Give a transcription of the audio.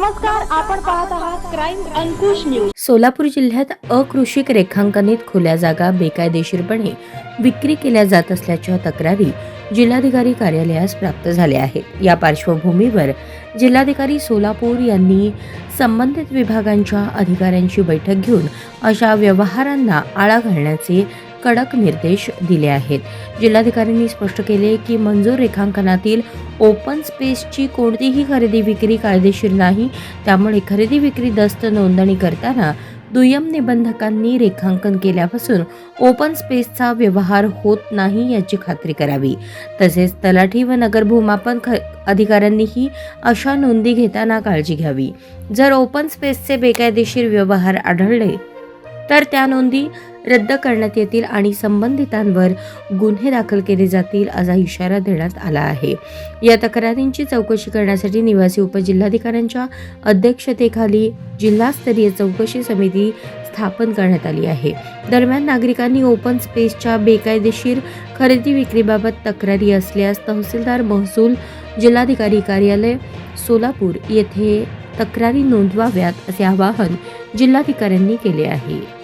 नमस्कार, आपण पाहत आहात क्राईम अंकुश न्यूज। सोलापूर जिल्ह्यात अकृषिक रेखांकनित खुल्या जागा बेकायदेशीरपणे विक्री केल्या जात असल्याच्या तक्रारी जिल्हाधिकारी कार्यालयास प्राप्त झाल्या आहेत। या पार्श्वभूमीवर जिल्हाधिकारी सोलापूर यांनी संबंधित विभागांच्या अधिकाऱ्यांची बैठक घेऊन अशा व्यवहारांना आळा घालण्याचे कडक निर्देश दिले आहेत। जिल्हाधिकाऱ्यांनी स्पष्ट केले की मंजूर रेखांकनातील ओपन स्पेसची कोणतीही खरेदी विक्री कायदेशीर नाही। त्यामुळे खरेदी विक्री दस्त नोंदणी करताना दुय्यम निबंधकांनी रेखांकन केल्यापासून ओपन स्पेसचा व्यवहार होत नाही याची खात्री करावी। तसेच तलाठी व नगर भूमापन अधिकाऱ्यांनीही अशा नोंदी घेताना काळजी घ्यावी। जर ओपन स्पेसचे बेकायदेशीर व्यवहार आढळले तर त्या नोंदी रद्द करण्यात येतील आणि संबंधितांवर गुन्हे दाखल केले जातील असा इशारा देण्यात आला आहे। या तक्रारींची चौकशी करण्यासाठी निवासी उपजिल्हाधिकाऱ्यांच्या अध्यक्षतेखाली जिल्हास्तरीय चौकशी समिती स्थापन करण्यात आली आहे। दरम्यान नागरिकांनी ओपन स्पेसच्या बेकायदेशीर खरेदी विक्रीबाबत तक्रारी असल्यास तहसीलदार महसूल जिल्हाधिकारी कार्यालय सोलापूर येथे तक्रारी नोंदवाव्यात असे आवाहन जिल्हाधिकाऱ्यांनी केले आहे।